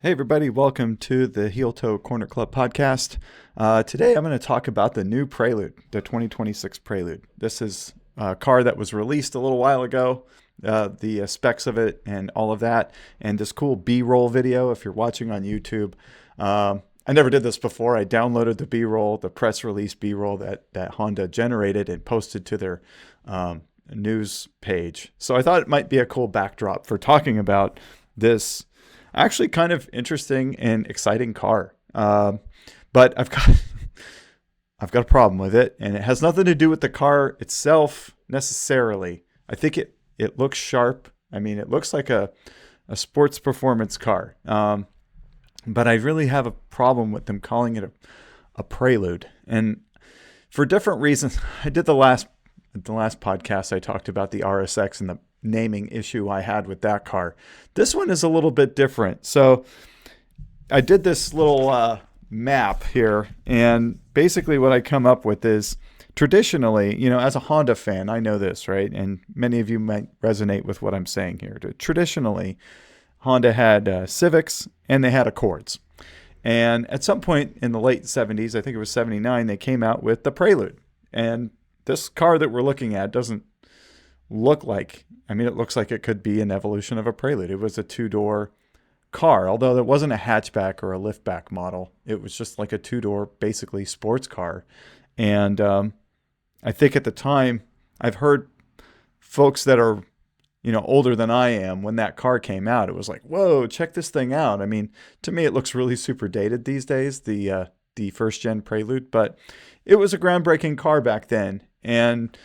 Hey everybody, welcome to the Heel Toe Corner Club podcast. Today I'm going to talk about the new Prelude, the 2026 Prelude. This is a car that was released a little while ago, the specs of it and all of that, and this cool B-roll video if you're watching on YouTube. I never did this before. I downloaded the B-roll, the press release B-roll that Honda generated and posted to their news page. So I thought it might be a cool backdrop for talking about this actually kind of interesting and exciting car. But I've got I've got a problem with it, and it has nothing to do with the car itself necessarily. I think it looks sharp. I mean, it looks like a sports performance car. But I really have a problem with them calling it a Prelude. And for different reasons, I did the last podcast I talked about the RSX and the naming issue I had with that car. This one is a little bit different. So I did this little map here, and basically what I come up with is traditionally, as a Honda fan, I know this, right? And many of you might resonate with what I'm saying here. Traditionally, Honda had Civics and they had Accords. And at some point in the late 70s, I think it was 79, they came out with the Prelude. And this car that we're looking at doesn't look like, it looks like it could be an evolution of a Prelude. It was a two-door car, although it wasn't a hatchback or a liftback model. It was just like a two-door, basically sports car. And I think at the time, I've heard folks that are, older than I am, when that car came out, it was like, whoa, check this thing out. To me, it looks really super dated these days, the first-gen Prelude, but it was a groundbreaking car back then, and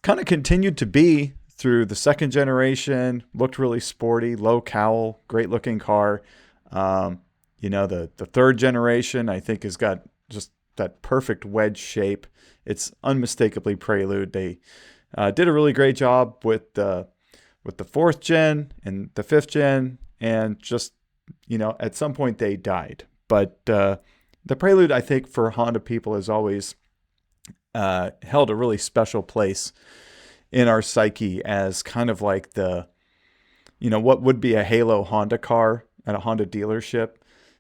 kind of continued to be through the second generation. Looked really sporty, low cowl, great looking car. The third generation, I think, has got just that perfect wedge shape. It's unmistakably Prelude. They did a really great job with the fourth gen and the fifth gen, and just, at some point they died. But the Prelude, I think, for Honda people has always held a really special place in our psyche as kind of like the, what would be a halo Honda car at a Honda dealership.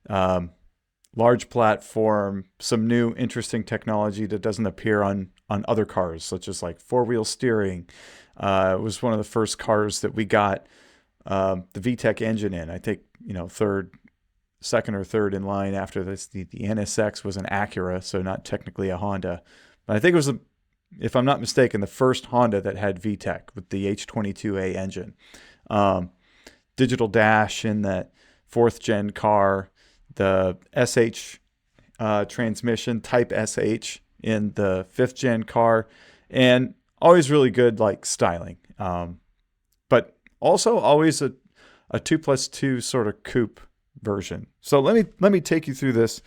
Large platform, some new interesting technology that doesn't appear on other cars, such as like four-wheel steering. It was one of the first cars that we got the VTEC engine in. I think, second or third in line after this. The NSX was an Acura, so not technically a Honda. But I think it was, if I'm not mistaken, the first Honda that had VTEC with the H22A engine. Digital dash in that fourth gen car, the SH transmission, Type SH in the fifth gen car, and always really good like styling. But also always a 2+2 sort of coupe version. So let me take you through this,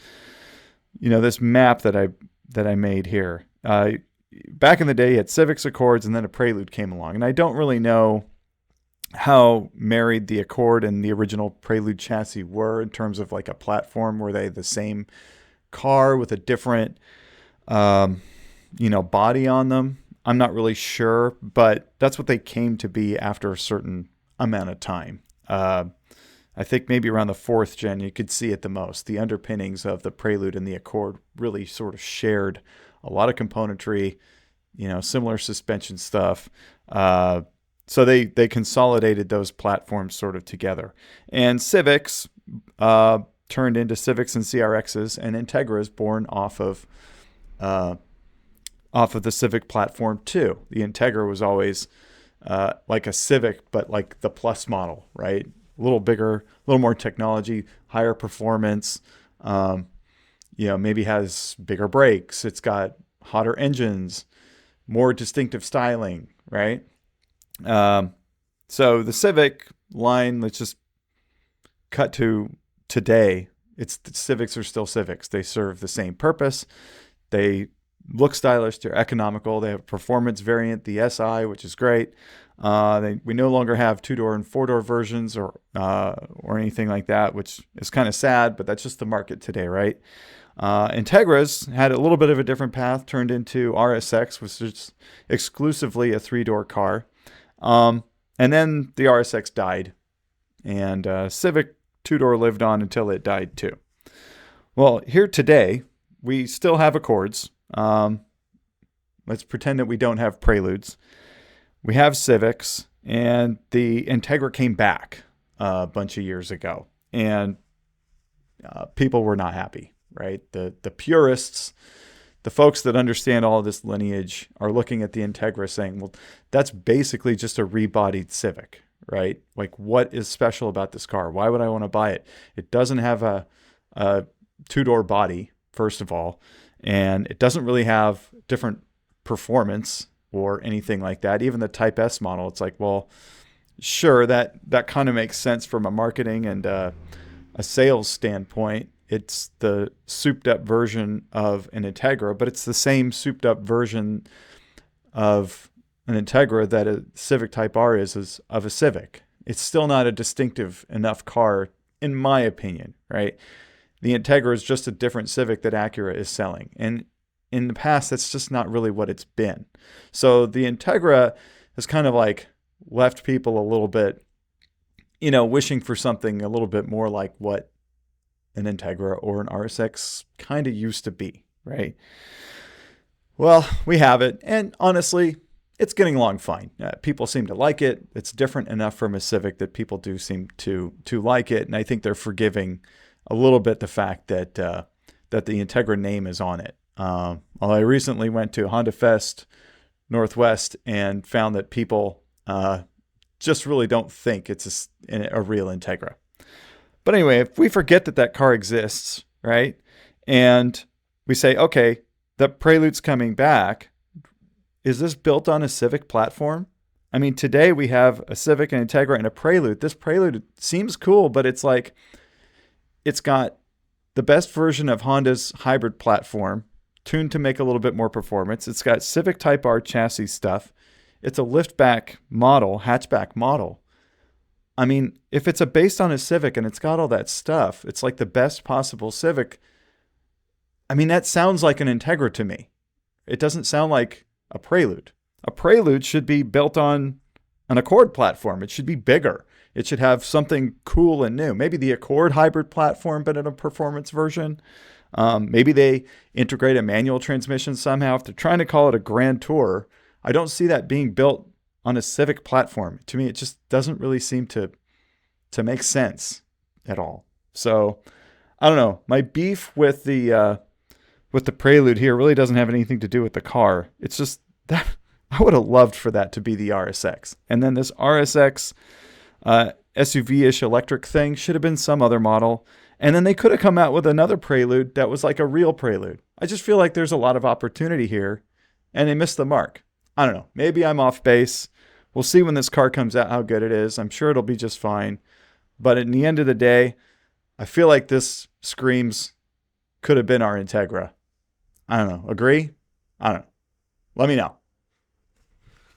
this map that I made here. Back in the day, you had Civics, Accords, and then a Prelude came along. And I don't really know how married the Accord and the original Prelude chassis were in terms of like a platform. Were they the same car with a different, body on them? I'm not really sure, but that's what they came to be after a certain amount of time. I think maybe around the fourth gen, you could see it the most. The underpinnings of the Prelude and the Accord really sort of shared a lot of componentry, similar suspension stuff. So they consolidated those platforms sort of together. And Civics turned into Civics and CRXs, and Integra is born off of the Civic platform too. The Integra was always like a Civic, but like the Plus model, right? A little bigger, a little more technology, higher performance. Maybe has bigger brakes. It's got hotter engines, more distinctive styling, right? So the Civic line, let's just cut to today. The Civics are still Civics. They serve the same purpose. They look stylish. They're economical. They have a performance variant, the SI, which is great. We no longer have two-door and four-door versions or anything like that, which is kind of sad, but that's just the market today, right? Integra's had a little bit of a different path, turned into RSX, which is exclusively a three-door car. And then the RSX died, and Civic two-door lived on until it died too. Well, here today, we still have Accords. Let's pretend that we don't have Preludes. We have Civics, and the Integra came back a bunch of years ago, and people were not happy, right? The purists, the folks that understand all of this lineage, are looking at the Integra saying, well, that's basically just a rebodied Civic, right? Like, what is special about this car? Why would I want to buy it? It doesn't have a two-door body, first of all, and it doesn't really have different performance or anything like that. Even the Type S model, it's like, well, sure, that kind of makes sense from a marketing and a sales standpoint. It's the souped up version of an Integra, but it's the same souped up version of an Integra that a Civic Type-R is of a Civic. It's still not a distinctive enough car, in my opinion, right? The Integra is just a different Civic that Acura is selling. And in the past, that's just not really what it's been. So the Integra has kind of like left people a little bit, wishing for something a little bit more like what an Integra or an RSX kind of used to be, right? Well, we have it. And honestly, it's getting along fine. People seem to like it. It's different enough from a Civic that people do seem to like it. And I think they're forgiving a little bit the fact that the Integra name is on it. I recently went to Honda Fest Northwest and found that people just really don't think it's a real Integra. But anyway, if we forget that car exists, right, and we say, okay, the Prelude's coming back, is this built on a Civic platform? I mean, today we have a Civic, an Integra, and a Prelude. This Prelude seems cool, but it's like, it's got the best version of Honda's hybrid platform, tuned to make a little bit more performance. It's got Civic Type-R chassis stuff. It's a liftback model, hatchback model. I mean, if it's based on a Civic and it's got all that stuff, it's like the best possible Civic. I mean, that sounds like an Integra to me. It doesn't sound like a Prelude. A Prelude should be built on an Accord platform. It should be bigger. It should have something cool and new. Maybe the Accord hybrid platform, but in a performance version. Maybe they integrate a manual transmission somehow. If they're trying to call it a Grand Tour, I don't see that being built on a Civic platform. To me, it just doesn't really seem to make sense at all. So I don't know. My beef with the Prelude here really doesn't have anything to do with the car. It's just that I would have loved for that to be the RSX. And then this RSX SUV-ish electric thing should have been some other model. And then they could have come out with another Prelude that was like a real Prelude. I just feel like there's a lot of opportunity here, and they missed the mark. I don't know. Maybe I'm off base. We'll see when this car comes out how good it is. I'm sure it'll be just fine. But in the end of the day, I feel like this screams could have been our Integra. I don't know. Agree? I don't know. Let me know.